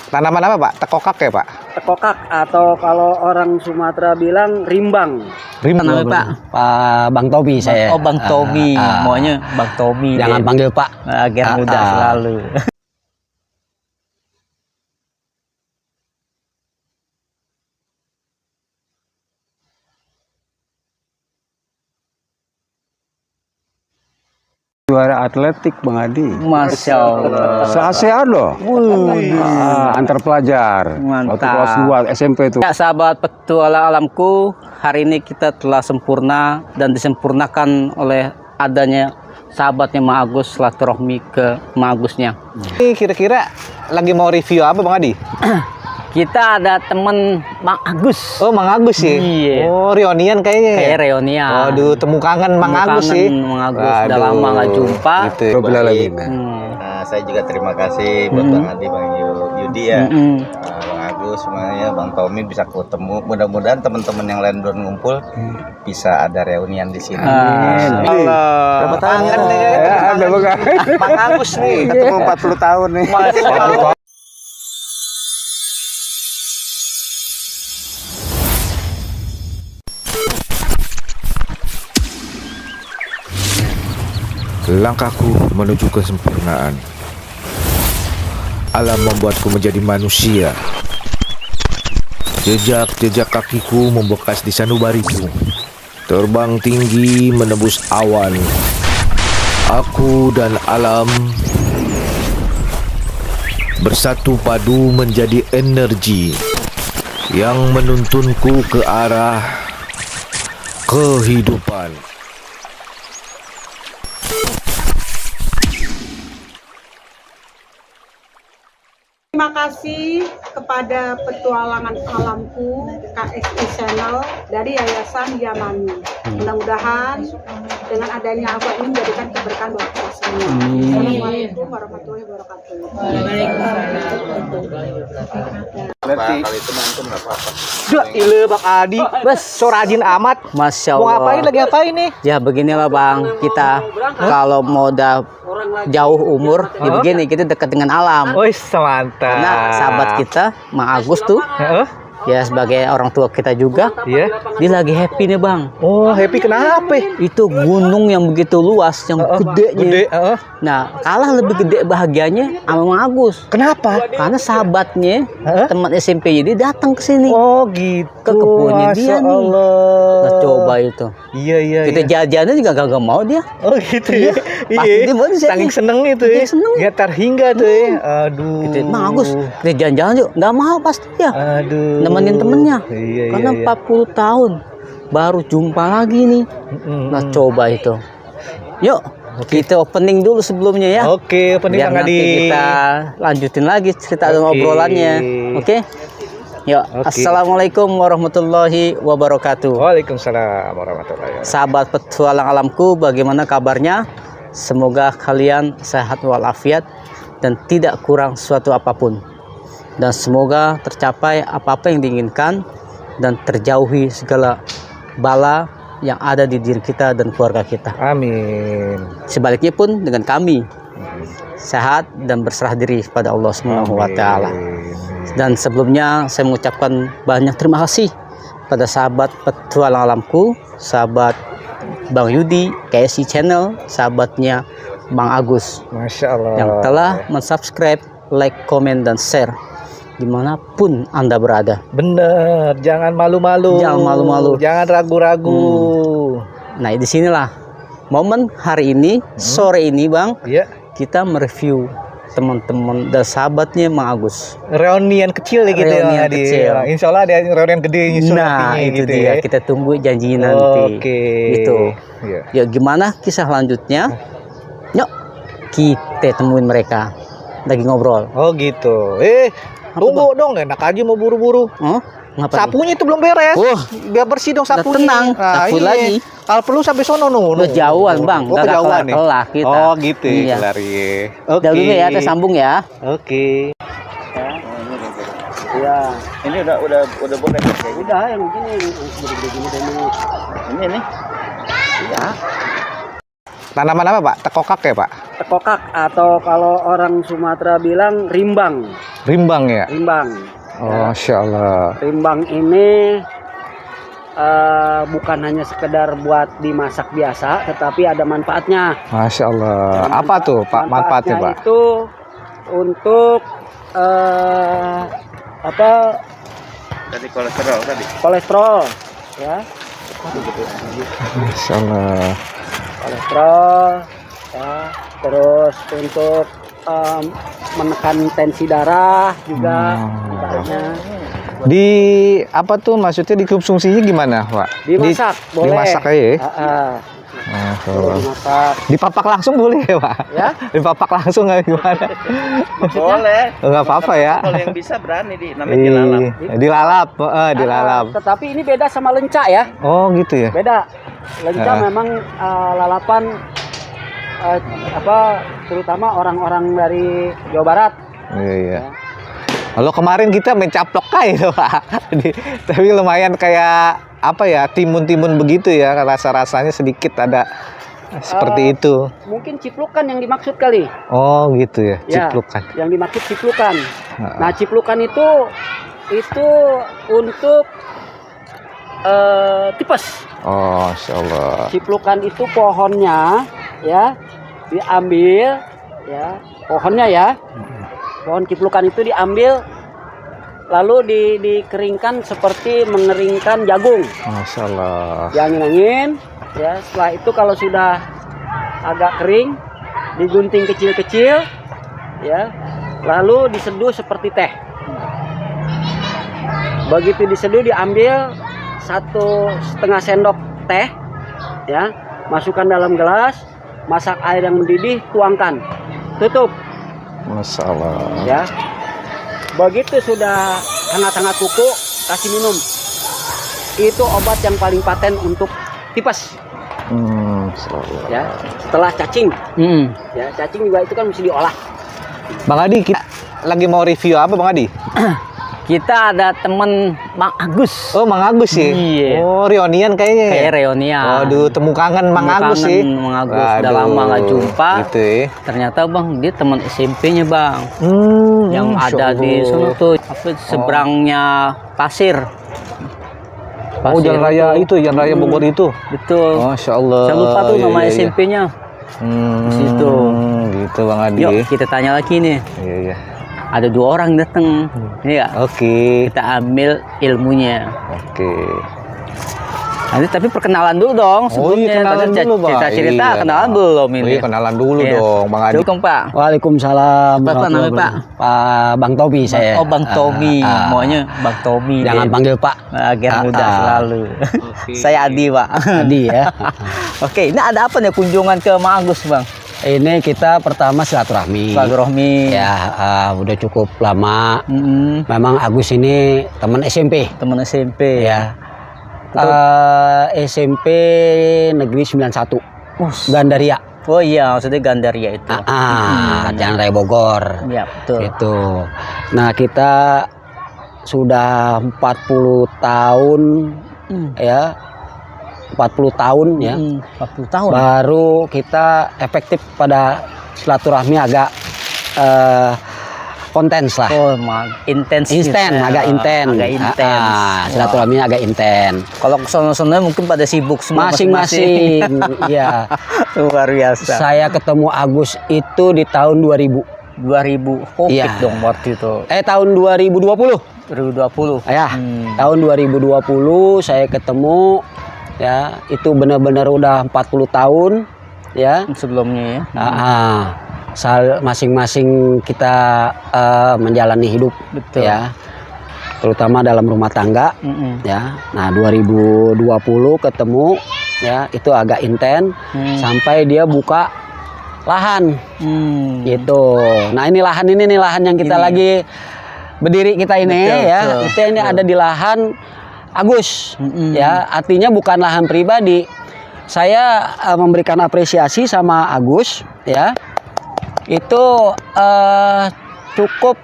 Tanaman apa Pak? Tekokak ya Pak? Tekokak atau kalau orang Sumatera bilang rimbang. Rimbang namanya Pak? Pak Bang Tobi saya. Oh Bang Tobi, maunya Bang Tobi. Jangan panggil Pak. Agar mudah selalu. Juara atletik Bang Adi. Masya Allah. Se-ASEAN loh. Antar pelajar. Mantap. Waktu kelas 2 SMP itu. Ya, sahabat petualang alamku, hari ini kita telah sempurna dan disempurnakan oleh adanya sahabatnya Mang Agus, silaturahmi ke Mang Agusnya. Ini kira-kira lagi mau review apa Bang Adi? Kita ada temen Mang Agus. Oh Mang Agus sih? Iya. Oh reunian kayaknya ya? Kayak reunian. Waduh temu kangen Mang Agus sih. Mang Agus udah lama nggak jumpa. Gitu. Nah, saya juga terima kasih buat Bang Adi, Bang Yudi ya, Bang Agus semuanya, Bang Tommy bisa ketemu. Mudah-mudahan teman-teman yang lain belum ngumpul bisa ada reunian di sini. Allah. Berapa tahun Kangen ya? deh. Ada Mang Agus nih. Ketemu 40 tahun nih. Langkahku menuju kesempurnaan. Alam membuatku menjadi manusia. Jejak-jejak kakiku membekas di sanubariku. Terbang tinggi menembus awan. Aku dan alam bersatu padu menjadi energi yang menuntunku ke arah kehidupan. Terima kasih kepada petualangan alamku KSI Channel dari Yayasan Yamani. Mudah-mudahan dengan adanya aku ini menjadikan keberkahan buat kita semua. Assalamualaikum warahmatullahi wabarakatuh. Kali itu mantum nggak apa-apa. Duh, ile Bang Adi. Bes, so rajin amat. Masya Mau Allah. ngapain lagi ngapain nih? Ya beginilah Bang, kita kalau mau udah jauh umur, ya begini kita dekat dengan alam. Wih, mantap. Karena sahabat kita, Mang Agus tuh, ya sebagai orang tua kita juga, Iya. dia lagi happy nih Bang. Oh, happy kenapa? Itu gunung yang begitu luas, yang gedenya. Gede, Nah, kalah lebih gede bahagianya sama Mang Agus. Kenapa? Karena sahabatnya, teman SMP dia datang ke sini. Oh, gitu. Ke kebunnya dia nih. Allah. Nah, coba itu. Iya, iya. Kita jajannya juga gak mau dia. Oh, gitu ya. Pasti dia mau di sini. Saking seneng itu ya. Saking seneng. Ya terhingga tuh ya. Aduh. Kita, Mang Agus, kita jalan-jalan yuk. Gak mau pasti ya. Aduh. Nemenin temennya. Iya, Karena iya. 40 tahun baru jumpa lagi nih. Nah, coba itu. Yuk, kita opening dulu sebelumnya ya. Oke, opening Biar Bang nanti Adi. kita lanjutin lagi cerita dan obrolannya. Oke? Yuk, Assalamualaikum warahmatullahi wabarakatuh. Waalaikumsalam warahmatullahi wabarakatuh. Sahabat petualang alamku, bagaimana kabarnya? Semoga kalian sehat walafiat dan tidak kurang suatu apapun. Dan semoga tercapai apa-apa yang diinginkan dan terjauhi segala bala yang ada di diri kita dan keluarga kita. Amin. Sebaliknya pun dengan kami sehat dan berserah diri pada Allah Subhanahu wa taala. Dan sebelumnya saya mengucapkan banyak terima kasih pada sahabat petualang alamku, sahabat Bang Yudi, KSI Channel, sahabatnya Mang Agus Masya Allah. yang telah mensubscribe, like, komen, dan share dimanapun Anda berada. Bener, jangan malu-malu. Jangan malu-malu. Jangan ragu-ragu. Nah, disinilah momen hari ini, sore ini Bang, Iya. kita mereview teman-teman dan sahabatnya Mang Agus. Reunian kecil ya gitu Reunian ya, Adi. kecil. Insya Allah ada reunian gede nyusul Nah, nantinya itu gitu dia. ya. Kita tunggu janjinya nanti. Oke. Gitu. Iya. Ya, gimana kisah lanjutnya? Yuk, kita temuin mereka. Lagi ngobrol. Oh gitu. Tunggu dong, enak aja mau buru-buru. Oh, ngapain? Sapunya itu belum beres. Oh, Biar bersih dong udah sapunya. tenang, sapu iya. lagi. Kalau perlu sampai sono Udah jauhan Bang, Oh, nggak kejauhan nih. kelar kita. Oh gitu Iya. ya, kelar ya. Oke. Udah dulu ya, kita sambung ya. Oke. Iya. Ini udah boleh. Udah yang begini begini dulu. Ini nih. Tanaman apa Pak? Tekokak ya Pak? tekokak atau kalau orang Sumatera bilang rimbang. Rimbang ya? Rimbang. Oh, Masya Allah. Rimbang ini bukan hanya sekedar buat dimasak biasa, tetapi ada manfaatnya. Masya Allah. Apa tuh Pak manfaatnya Pak? Itu untuk apa? Tadi kolesterol tadi. Kolesterol, ya. Masya Allah. Kolesterol, ya. Terus untuk menekan tensi darah juga, manfaatnya. Di apa tuh maksudnya dikonsumsinya gimana Pak? Dimasak, boleh. Dimasak aja ya? Masya Allah. Dimasak. Dipapak langsung boleh ya Pak? Ya? Dipapak langsung nggak gimana? Boleh. Nggak apa-apa ya? Kalau yang bisa berani namanya dilalap. Dilalap, dilalap. Tetapi ini beda sama lenca ya. Oh gitu ya? Beda. Lenca memang lalapan terutama orang-orang dari Jawa Barat. Iya. Kalau kemarin kita mencaplok kayak Pak. Tapi lumayan kayak apa ya, timun-timun begitu ya, rasa-rasanya sedikit ada seperti itu. Mungkin ciplukan yang dimaksud kali. Oh gitu ya, ciplukan. Yang dimaksud ciplukan. Nah, ciplukan itu untuk tipes. Oh, Masya Allah. Ciplukan itu pohonnya ya diambil ya, pohonnya ya. Pohon ciplukan itu diambil lalu dikeringkan seperti mengeringkan jagung. Masya Allah. Diangin-angin ya, setelah itu kalau sudah agak kering digunting kecil-kecil ya, lalu diseduh seperti teh. Begitu diseduh diambil 1,5 sendok teh ya, masukkan dalam gelas, masak air yang mendidih, tuangkan, tutup. Masya Allah. Ya, begitu sudah hangat-hangat kuku, kasih minum. Itu obat yang paling paten untuk tipes. Ya, setelah cacing. Ya, cacing juga itu kan mesti diolah. Bang Adi, kita lagi mau review apa Bang Adi? Kita ada temen Bang Agus. Oh, Bang Agus sih. Iya. Oh, reunian kayaknya. Kayak reunian. Waduh, temu kangen Bang Agus sih. Bang Agus udah lama nggak jumpa. Gitu ya. Ternyata Bang, dia teman SMP-nya Bang. Yang ada di sana tuh, seberangnya pasir. Oh, jalan raya itu, jalan raya Bogor itu. Betul. Masya Allah. Saya lupa tuh nama Iya. SMP-nya. Di situ. Gitu Bang Adi. Yuk kita tanya lagi nih. Iya. Ada 2 orang datang. Iya. Oke. Kita ambil ilmunya. Oke. Nanti tapi perkenalan dulu dong sebelumnya. Kenalan Tadi dulu Bang. cerita Iya, kenalan belum ini. Oh, iya, kenalan dulu Iya. dong Bang Adi. Dukung Pak. Waalaikumsalam. Apa namanya Pak? Pak Bang Tobi saya. Oh Bang Tommy, maunya Bang Tommy. Jangan deh. panggil Pak. Agar mudah selalu. Saya Adi Pak. Adi ya. Oke, ini ada apa nih kunjungan ke Mang Agus Bang? Ini kita pertama silaturahmi. Silaturahmi. Ya, udah cukup lama. Mm-mm. Memang Agus ini teman SMP. Teman SMP Ya. SMP Negeri 91. Gandaria. Oh iya, maksudnya Gandaria itu. Jalan Raya Bogor. Iya, betul. Itu. Nah, kita sudah 40 tahun ya. 40 tahun ya. 40 tahun. Baru kita efektif pada silaturahmi agak kontens lah. Oh, intens. Agak intens. Agak intens. Silaturahmi agak intens. Kalau kesono-sono mungkin pada sibuk semua Masing-masing. Ya. Luar biasa. Saya ketemu Agus itu di tahun 2000. 2000 Covid Iya. dong waktu itu. Tahun 2020. 2020. Ya, tahun 2020 saya ketemu ya, itu benar-benar udah 40 tahun ya. Sebelumnya ya. Masing-masing kita menjalani hidup. Betul. Ya. Terutama dalam rumah tangga ya. Nah, 2020 ketemu ya, itu agak intens sampai dia buka lahan gitu. Nah, ini lahan yang kita lagi berdiri kita ini. Betul, ya. betul, Itu ini ada di lahan Agus ya, artinya bukan lahan pribadi. Saya memberikan apresiasi sama Agus ya. Itu cukup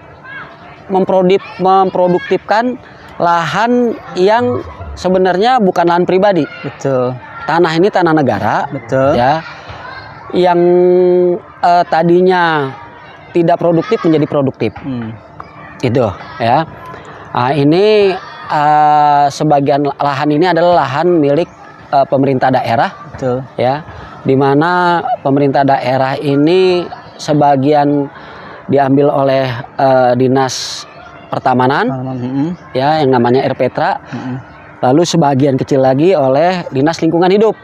memproduktifkan lahan yang sebenarnya bukan lahan pribadi. Betul. Tanah ini tanah negara. Betul. Ya. Yang tadinya tidak produktif menjadi produktif. Itu ya. Nah, ini sebagian lahan ini adalah lahan milik pemerintah daerah. Betul. Ya, di mana pemerintah daerah ini sebagian diambil oleh dinas pertamanan, ya, yang namanya RPtra, lalu sebagian kecil lagi oleh dinas lingkungan hidup.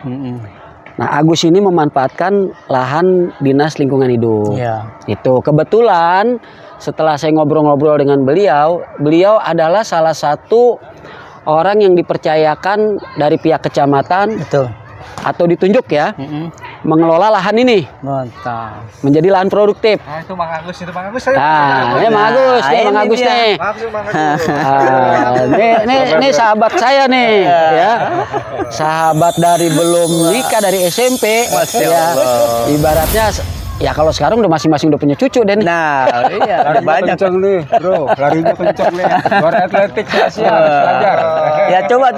Nah, Agus ini memanfaatkan lahan dinas lingkungan hidup. Ya. Itu kebetulan setelah saya ngobrol-ngobrol dengan beliau, beliau adalah salah satu orang yang dipercayakan dari pihak kecamatan. Betul. Atau ditunjuk ya, mengelola lahan ini. Mantap. Menjadi lahan produktif. Nah, itu Mang Agus, Nah, ini Mang Agus, Nah, ini Mang ini Agus dia. nih. Ini sahabat saya nih, ya. Sahabat dari belum nikah, dari SMP, ya. Ibaratnya ya kalau sekarang udah masing-masing udah punya cucu deh nih. Nah, iya, Larinya banyak. kenceng nih, bro. Larinya kenceng nih. Juara atletik Asia, pelajar. Ya coba.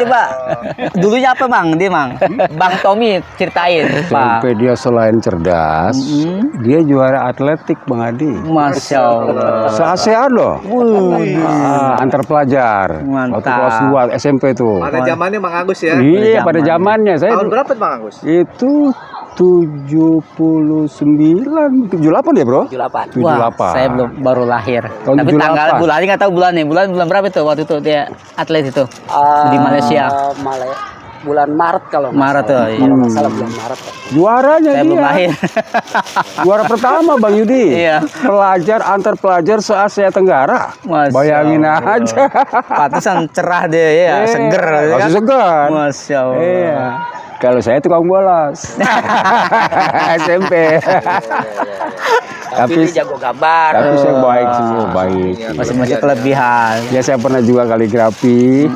Dulunya apa Mang? Dia Mang. Bang Tommy ceritain, Pak. Sampai dia selain cerdas, dia juara atletik Bang Adi. Masya Allah. Se-ASEAN loh. Antar pelajar. Mantap. Waktu kelas 2 SMP tuh. Pada zamannya Mang Agus ya. Iya, pada zamannya saya Tahun berapa Mang Agus? itu 78 ya, Bro? 78. 78. Wah, saya baru lahir. Tahun Tapi 78. tanggal bulannya nggak tahu bulannya. Bulan berapa itu waktu itu dia atlet itu di Malaysia? Bulan Maret kalau nggak Maret salah. tuh. Kalau nggak salah bulan Maret. Juaranya Saya dia. belum lahir. Juara pertama Bang Yudi. Iya. Pelajar antar pelajar se-Asia Tenggara. Masya Bayangin Allah. aja. Pantesan cerah dia ya, seger. ya Masih kan? segar. Masya Allah. Iya. Kalau saya tukang bolos. SMP. Tapi dia jago gambar. Tapi saya baik semua, baik. Masih kelebihan. Ya saya pernah juga kaligrafi,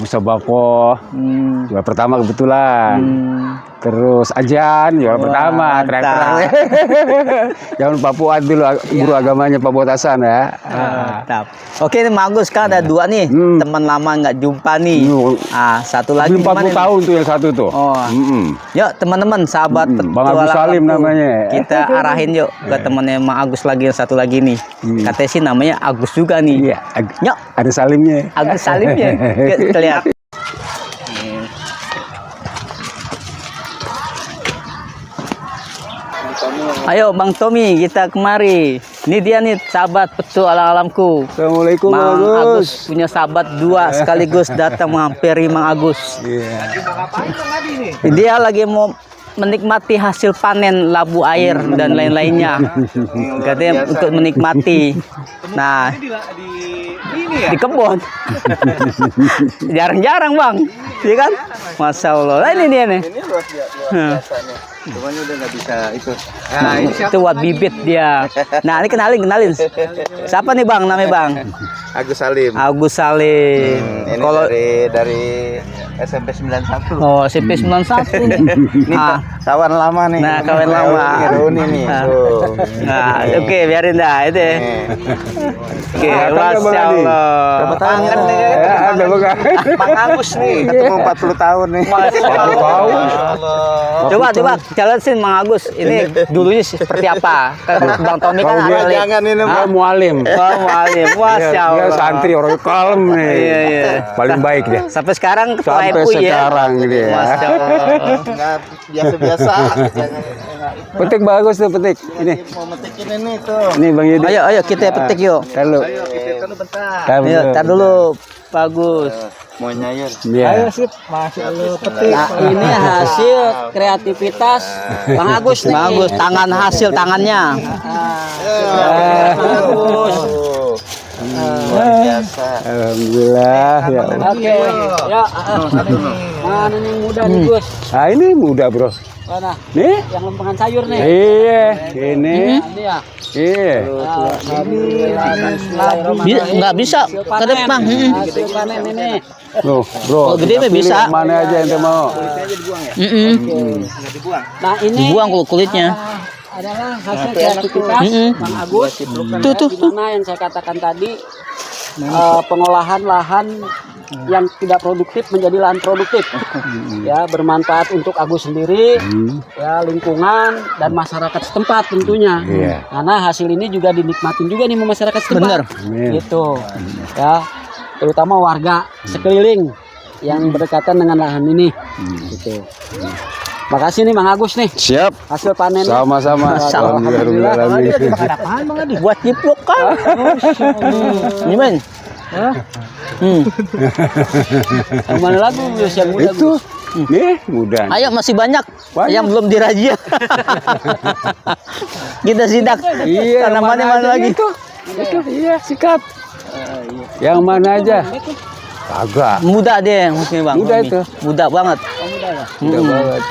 musabako, juara pertama kebetulan. Terus ajan, juara pertama, terakhir. Jangan Papua dulu, guru agamanya Pak Botasan ya. Mantap. Oke, ini Mang Agus kan ada dua nih, teman lama nggak jumpa nih. Satu lagi Belum 40 gimana nih? tahun tuh yang satu tuh. Oh. Yuk teman-teman, sahabat Bang Agus petualangan Salim aku. namanya. Kita arahin yuk ke temannya Mang Agus lagi yang satu lagi nih. Katanya sih namanya Agus juga nih. Iya, Yuk, ada salimnya. Agus Salimnya. Kita lihat. Ayo Bang Tommy, kita kemari. Ini dia nih sahabat petualang-alamku. Assalamualaikum Mang Bang Agus punya sahabat dua sekaligus datang menghampiri Mang Agus. Dia lagi mau menikmati hasil panen labu air dan lain-lainnya. Katanya untuk menikmati. Nah, di kebun. Jarang-jarang Bang, iya kan? Masya Allah. Nah, ini dia nih. Ini luar biasa nih. Cuman udah nggak bisa itu. Nah, itu buat bibit dia. Nah, ini kenalin. Siapa nih Bang? Namanya Bang? Agus Salim. Agus Salim. Ini Kalau dari SMP 91. oh SMP 91 nih. Ini kawan lama nih. Nah, kawan lama. Reuni nih. Nah, oke, biarin dah itu. Oke, Masya Allah. Berapa tahun kan nih? Ada Bang. Mang Agus nih, ketemu 40 tahun nih. Coba jelasin Mang Agus. Ini dulunya seperti apa? Kan Bang Tommy kan Dia atlet. Jangan ini Dia mualim. Oh, Mualim. Masya Dia Allah. santri orang kalem nih. Iya. Paling baik dia. Sampai sekarang ketua Sampai MUI ya. sekarang dia. Masya Allah. nggak biasa-biasa. Petik bagus tuh petik. Ini. Mau metikin ini tuh. Ini Bang Yudi. Ayo kita petik yuk. Kalau Ayo kita dulu bentar. Ayo, tar dulu. Bagus. Mau nyayur. Iya. Nah, ini hasil kreativitas Bang Agus nih. Bagus, tangan hasil tangannya. Bagus. Luar biasa. Alhamdulillah ya. Oke, ya. Mana nih muda nih Gus? Ah ini muda bro. Mana? Nih. Yang lempengan sayur nih. Iya. Ini. Ini ya. Iya. Nggak bisa ke depan. Hasil panen ini. Loh, bro. Oh, gede mah pilih bisa. yang mana aja ente mau. Nah, ini Dibuang kulitnya. adalah hasil kreativitas Bang Agus. Tuh. Di mana yang saya katakan tadi pengolahan lahan yang tidak produktif menjadi lahan produktif. Ya, bermanfaat untuk Agus sendiri, ya lingkungan dan masyarakat setempat tentunya. Karena hasil ini juga dinikmatin juga nih sama masyarakat setempat. Gitu. Ya, terutama warga sekeliling yang berdekatan dengan lahan ini. Gitu. Makasih nih Mang Agus nih. Siap. Hasil panen. Sama-sama. Alhamdulillah. Buat cipluk kan. Ini men. Yang mana lagu yang muda Itu. Nih, mudah. Ayo masih banyak yang belum dirajia. Kita sidak. Iya, Tanamannya mana lagi? Itu iya, sikat. Yang mana aja? Kagak. Muda deh mungkin Bang. Muda Mami. itu. Muda banget. Mudah banget.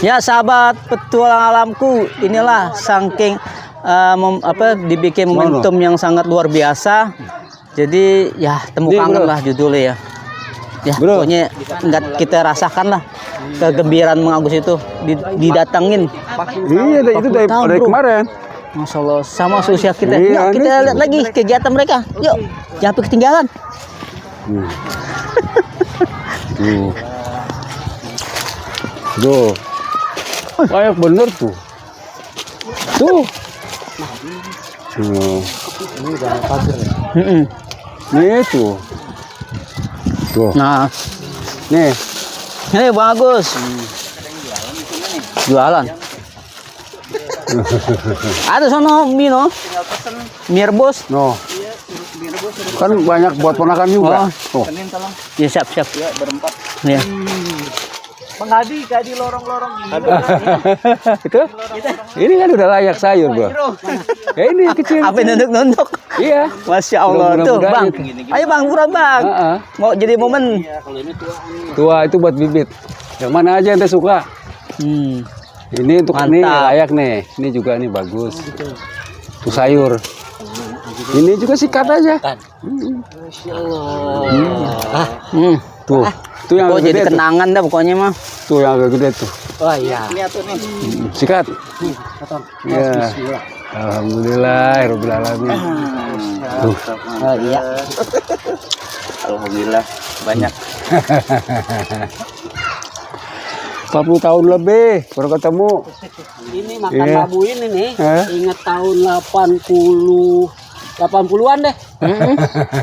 Ya sahabat petualang alamku, inilah saking dibikin momentum yang sangat luar biasa. Jadi ya temu kangen lah judulnya ya. Ya pokoknya nggak kita rasakan lah kegembiraan Mang Agus itu didatengin. Iya, itu dari kemarin. Masya Allah, sama seusia kita. Iya, Yuk kita lihat lagi kegiatan mereka. Yuk, jangan sampai ketinggalan. Tuh. Banyak bener tuh. Tuh. Nih tuh. Tuh. Nah, Nih. ini Bang Agus. Jualan. Ada sono mie no? Mie rebus. No. Kan banyak buat ponakan juga. Tuh. Ya siap. Ya berempat. Ya. Bang Hadi kayak di lorong-lorong ini. Itu? Ini kan udah layak sayur, Bro. Ya ini yang kecil. Apa nunduk-nunduk? Iya. Masya Allah tuh, Bang. Ayo Bang, buruan Bang. Mau jadi momen. Tua itu buat bibit. Yang mana aja ente suka? Ini untuk ini layak nih. Ini juga nih bagus. Tuh sayur. Ini juga sikat aja. Tuh. Tuh yang Oh, agak jadi gede tuh. kenangan dah pokoknya mah. Tuh yang agak gede tuh. Oh iya. Sikat. Ya. Alhamdulillah, Rabbil Alamin. Tuh. Oh iya. Alhamdulillah banyak. 40 tahun lebih baru ketemu. Ini makan labu ini nih. Ingat tahun 80-an deh.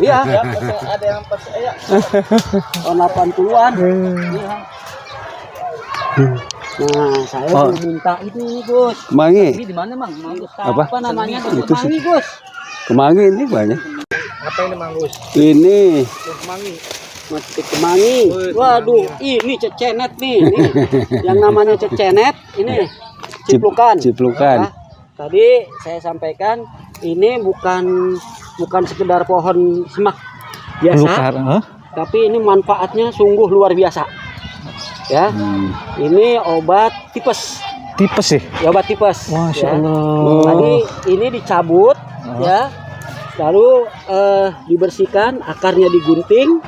Iya. Ada yang percaya. Tahun 80-an. Iya. Nah, saya minta ini Gus. Kemangi. Ini di mana, Bang? Apa? Apa namanya? Itu sih. Kemangi, Gus. Kemangi ini banyak. Apa ini Mang Gus? Ini Kemangi. Metik kemangi. Waduh, ini cecenet nih. Ini. Yang namanya cecenet ini ciplukan. Ciplukan. Nah, tadi saya sampaikan ini bukan sekedar pohon semak biasa, tapi ini manfaatnya sungguh luar biasa. Ya, ini obat tipes. Tipes sih. Ya, obat tipes. Masya Ya. Allah. Tadi ini dicabut, ya, lalu dibersihkan, akarnya digunting,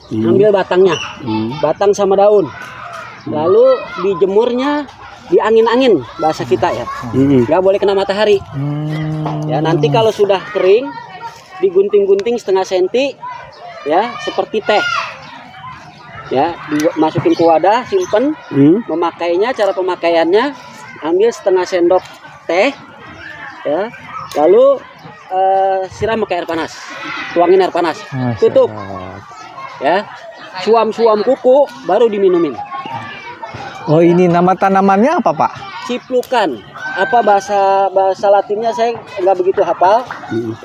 ambil batangnya, batang sama daun, lalu dijemurnya di angin-angin bahasa kita ya, nggak boleh kena matahari. Ya, nanti kalau sudah kering, digunting-gunting setengah senti, ya, seperti teh. Ya, dimasukin ke wadah, simpen, memakainya, cara pemakaiannya, ambil setengah sendok teh, ya, lalu siram pakai air panas, tuangin air panas, tutup, ya, suam-suam kuku, baru diminumin. Oh, ini nama tanamannya apa, Pak? Ciplukan. Apa bahasa Latinnya saya nggak begitu hafal.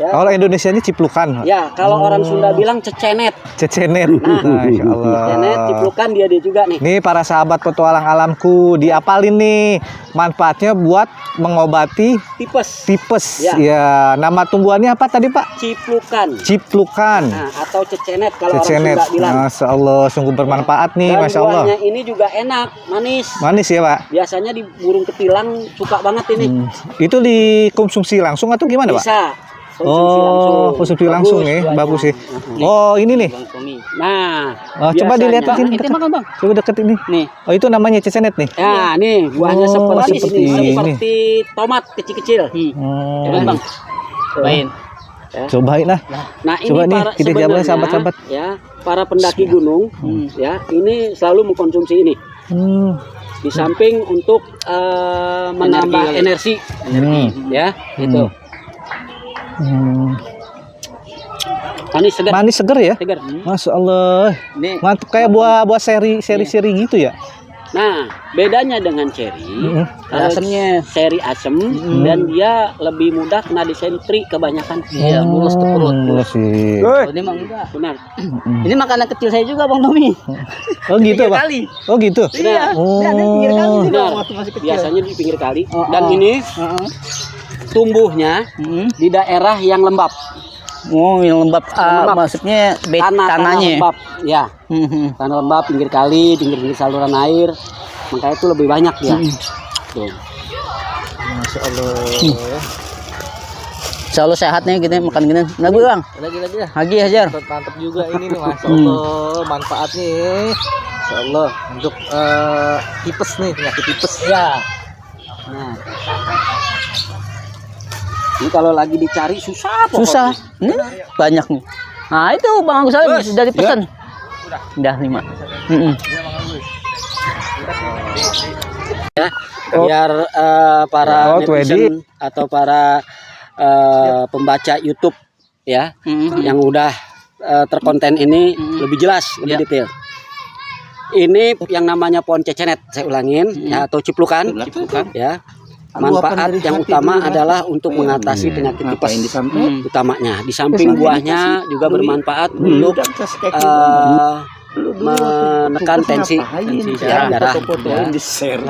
Ya. Kalau Indonesia ini ciplukan. Ya, kalau orang Sunda bilang cecenet. Cecenet. Nah, Masya Allah. cecenet, ciplukan dia juga nih. Nih para sahabat petualang alamku, diapalin nih manfaatnya buat mengobati Tipes. tipes. Ya. Ya, nama tumbuhannya apa tadi, Pak? Ciplukan. Ciplukan. Nah, atau cecenet kalau Cecenet. orang Sunda bilang. Masya Allah, sungguh bermanfaat nih, Dan Masya Allah. buahnya ini juga enak, manis. Manis ya, Pak? Biasanya di burung ketilang suka banget ini. Itu dikonsumsi langsung atau gimana, Pak? Bisa. Oh, konsumsi langsung ya, bagus sih. Oh, ini nih. Nah, Coba dilihat biasanya- ini dekat. Coba deket ini. Nih. Oh, itu namanya cecenet nih. Ya, nih buahnya Oh, seperti seperti ini, ini. seperti tomat kecil-kecil. Oh. Coba, Bang. Cobain. Ya. Cobain lah. Nah ini Coba nih, para kita cobain, sebenarnya sahabat-sahabat. ya para pendaki gunung ya ini selalu mengkonsumsi ini. Di samping untuk menambah energi ya gitu. Manis segar. Manis seger ya. Segar. Masya Allah. Ini Mantap, kayak buah seri gitu ya. Nah, bedanya dengan cherry, Asamnya. cherry asem dan dia lebih mudah kena disentri kebanyakan. Iya, mulus ke perut. Mulus sih. Oh, ini mah enggak. Benar. Ini makanan kecil saya juga Bang Tommy. Oh gitu, Pak. Kali. Oh gitu. Iya. Oh. Ada di pinggir kali juga Benar. waktu masih kecil. Biasanya di pinggir kali. Oh, Dan oh. ini tumbuhnya di daerah yang lembab. Oh, yang lembab. Lembab. Maksudnya Tanah tanahnya. lembab. Ya. Tanah lembab pinggir kali, pinggir saluran air. Makanya itu lebih banyak ya. Tuh. Masya Allah. Insya Allah sehat nih kita makan gini. Nah, gue Bang. Lagi ya. Lagi Hajar. Mantap juga ini nih, Masya Allah. Manfaatnya, Masya Allah. Untuk tipes nih, penyakit tipes. Ya. Nah. Ini kalau lagi dicari susah pokoknya. Susah. Ini banyak nih. Nah, itu Bang Agus saya sudah dipesan. Udah 5. Ya, biar para netizen atau para pembaca YouTube ya yang udah terkonten ini lebih jelas, lebih detail. Ini yang namanya pohon cecenet, saya ulangin ya, atau ciplukan ya. Manfaat yang utama adalah untuk mengatasi penyakit tipes utamanya. Di samping buahnya juga bermanfaat untuk menekan tensi darah ya.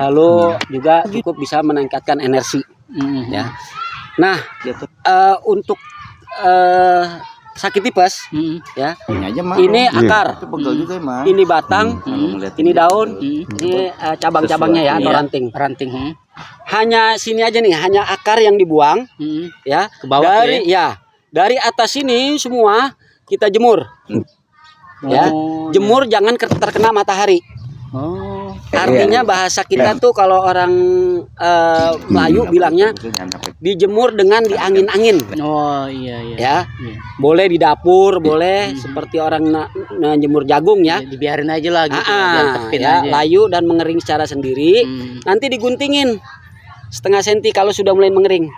Lalu juga cukup bisa meningkatkan energi ya. Nah untuk sakit tipes ya ini akar, ini batang, ini daun, ini cabang-cabangnya ya atau ranting. Hanya sini aja nih, hanya akar yang dibuang ya. Ke bawah dari atas ini semua kita jemur. Ya, jemur jangan terkena matahari. Artinya bahasa kita tuh kalau orang Melayu bilangnya dijemur dengan diangin-angin. Oh iya. Ya, boleh di dapur, boleh seperti orang jemur jagung ya. Dibiarin aja lah gitu. Ya, layu dan mengering secara sendiri. Nanti diguntingin setengah senti kalau sudah mulai mengering.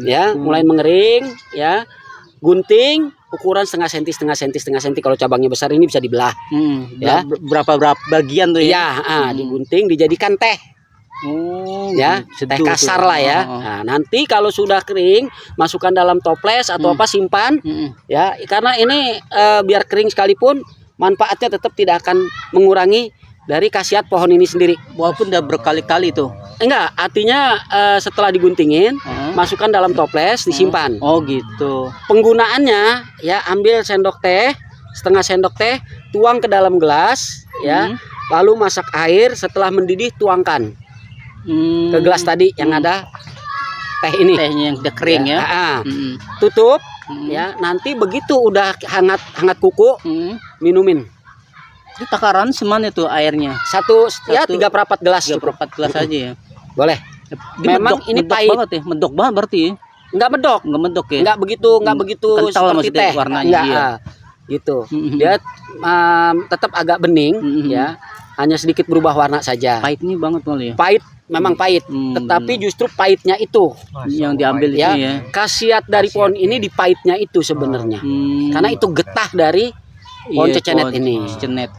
Ya, mulai mengering ya. Gunting ukuran setengah senti kalau cabangnya besar ini bisa dibelah. Ya, berapa bagian tuh ya? Ya, digunting dijadikan teh. Ya, teh kasar lah ya. Nah, nanti kalau sudah kering, masukkan dalam toples atau apa simpan. Ya, karena ini biar kering sekalipun manfaatnya tetap tidak akan mengurangi dari khasiat pohon ini sendiri. Walaupun udah berkali-kali tuh. Enggak, artinya setelah diguntingin, masukkan dalam toples, disimpan. Oh gitu. Penggunaannya ya, ambil sendok teh, setengah sendok teh, tuang ke dalam gelas ya. Lalu masak air, setelah mendidih tuangkan ke gelas tadi yang ada teh ini. Tehnya yang udah kering ya. Tutup ya, nanti begitu udah hangat kuku, minumin. Itu takaran semana tuh airnya? Satu ya 3/4 gelas. 3/4 gelas aja ya. Boleh. Memang ini pahit banget ya, medok banget berarti ya. Enggak medok ya. Enggak begitu kental seperti teh warnanya. enggak, iya. Gitu. Dia tetap agak bening ya. Hanya sedikit berubah warna saja. Pahitnya banget kali ya. Pahit, memang pahit. Tetapi justru pahitnya itu yang diambil ya. itu ya. Khasiat dari pohon ini di pahitnya itu sebenarnya. Karena itu getah dari pohon cecenet ini. Cecenet.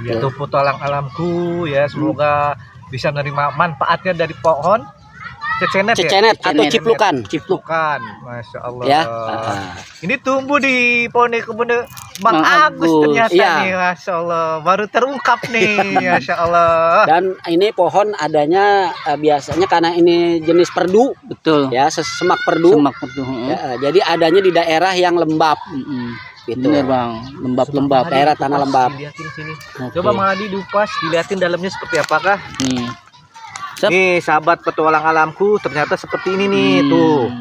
Ya, itu petualang alamku ya, semoga bisa menerima manfaatnya dari pohon cecenet atau ciplukan. Masya Allah Ya. Ini tumbuh di pohon kebun Bang Agus ternyata nih, Masya Allah, baru terungkap nih. Masya Allah. Dan ini pohon adanya biasanya karena ini jenis perdu, betul ya, semak perdu. Ya, jadi adanya di daerah yang lembab. Gitu. Bener Bang, lembab-lembab, daerah tanah lembab. Dilihatin sini. Coba Mang Adi dupas, dilihatin dalamnya seperti apakah? Nih. Nih sahabat petualang alamku, ternyata seperti ini nih tuh.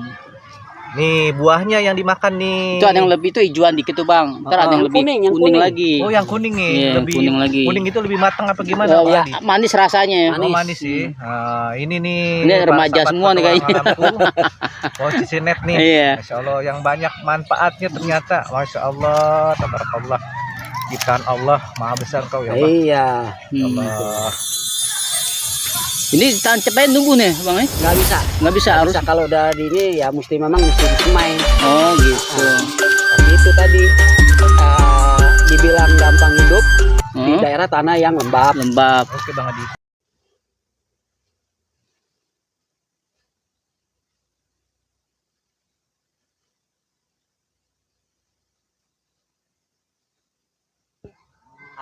Nih buahnya yang dimakan nih. Itu ada yang lebih, itu hijauan dikit tuh Bang. Ntar ada yang lebih kuning lagi. Oh yang kuning nih, iya, lebih kuning lagi. Kuning itu lebih matang apa gimana? Ya, manis rasanya. Manis sih. Nah, ini nih. Ini remaja semua nih kayaknya. posisi net nih. Iya. Masya Allah, yang banyak manfaatnya ternyata. Masya Allah, tabarakallah. Ciptaan Allah maha besar kau ya, Bang. Iya. Ya Allah. Ini tahan cepat nunggu nih, Bang. Nggak bisa. Nggak bisa, harus. Kalau udah di ini ya mesti disemai. Oh, gitu. Tapi itu tadi dibilang gampang hidup di daerah tanah yang lembab. Lembab. Oke, Bang Adi.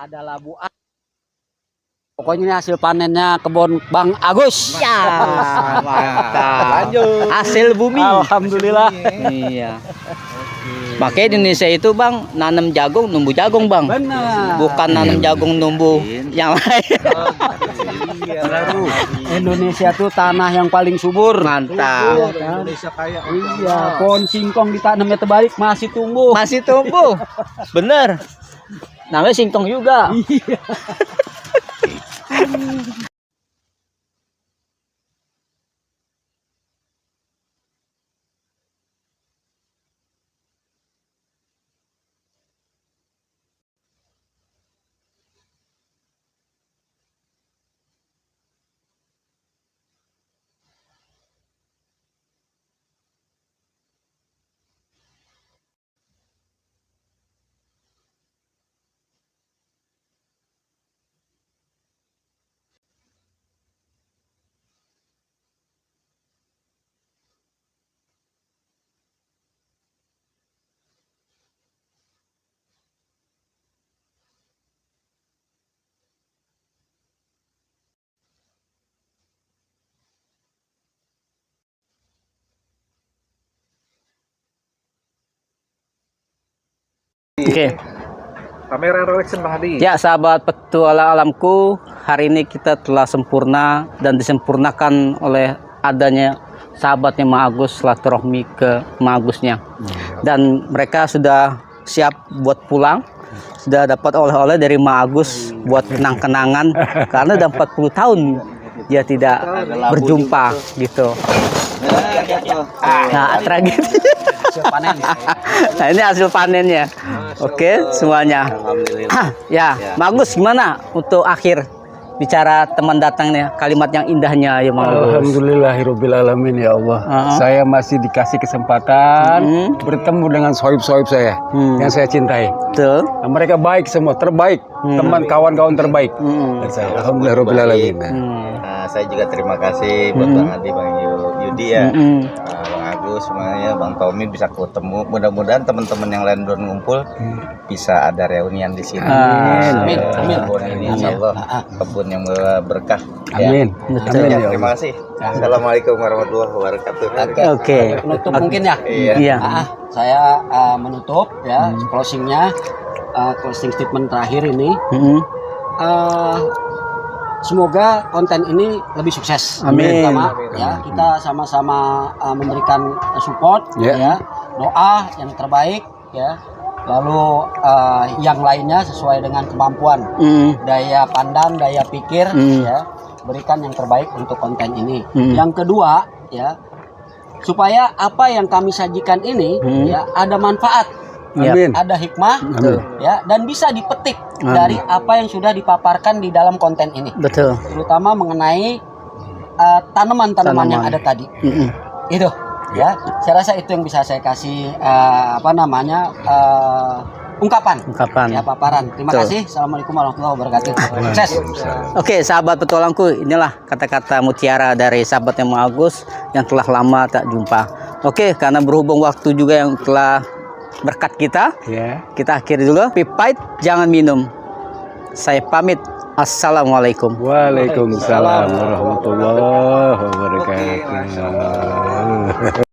Ada labu. Pokoknya ini hasil panennya kebun Bang Agus. Ya, mantap. Lanjut. Hasil bumi. Alhamdulillah. Iya. Makanya di Indonesia itu, Bang, nanam jagung, numbuh jagung, Bang. Benar. Bukan nanam jagung, numbuh yang lain. Indonesia tuh tanah yang paling subur. Mantap. Indonesia kaya. Iya, pohon singkong ditanamnya terbalik masih tumbuh. Masih tumbuh. Bener. Namanya singkong juga. Oke. Kamera Rolex Bang Adi. Ya, sahabat petualang alamku, hari ini kita telah sempurna dan disempurnakan oleh adanya sahabatnya Ma Agus, silaturahmi ke Ma Agusnya. Dan mereka sudah siap buat pulang. Sudah dapat oleh-oleh dari Ma Agus buat kenang-kenangan karena udah 40 tahun dia tidak berjumpa gitu. Nah, tragedi. Nah, ini hasil panennya. Oke, semuanya. Ya, bagus. Gimana untuk akhir bicara teman datangnya, kalimat yang indahnya ya, Bang Agus? Alhamdulillahirabbil alamin ya Allah. Saya masih dikasih kesempatan bertemu dengan sohib-sohib saya yang saya cintai. Betul. Nah, mereka baik semua, terbaik, teman kawan-kawan terbaik. Dan saya alhamdulillahirabbil alamin. Saya juga terima kasih buat Bang Adi, Bang Yudi ya, Bang Agus semuanya, Bang Tommy bisa ketemu. Mudah-mudahan teman-teman yang lain belum ngumpul bisa ada reunian di sini. Amin. Kebun ini insya Allah kebun yang berkah. Amin. Ya. Ya, terima kasih. Assalamualaikum warahmatullahi wabarakatuh. Oke. Penutup mungkin ya. Iya. Saya menutup ya closingnya, closing statement terakhir ini. Semoga konten ini lebih sukses. Amin. Pertama, ya kita sama-sama memberikan support, ya doa yang terbaik, ya. Lalu yang lainnya sesuai dengan kemampuan, daya pandang, daya pikir, ya. Berikan yang terbaik untuk konten ini. Yang kedua, ya, supaya apa yang kami sajikan ini, ya, ada manfaat. Amin. Ada hikmah, ya, dan bisa dipetik dari apa yang sudah dipaparkan di dalam konten ini. Betul. Terutama mengenai tanaman-tanaman yang ada tadi. Itu, ya. Saya rasa itu yang bisa saya kasih ungkapan. Ya, paparan. Terima kasih. Assalamualaikum warahmatullahi wabarakatuh. Sukses. Oke, sahabat petualangku, inilah kata-kata mutiara dari sahabatnya Ma Agus yang telah lama tak jumpa. Oke, karena berhubung waktu juga yang telah berkat kita, kita akhiri dulu. Pipait jangan minum. Saya pamit. Assalamualaikum. Waalaikumsalam warahmatullahi wabarakatuh.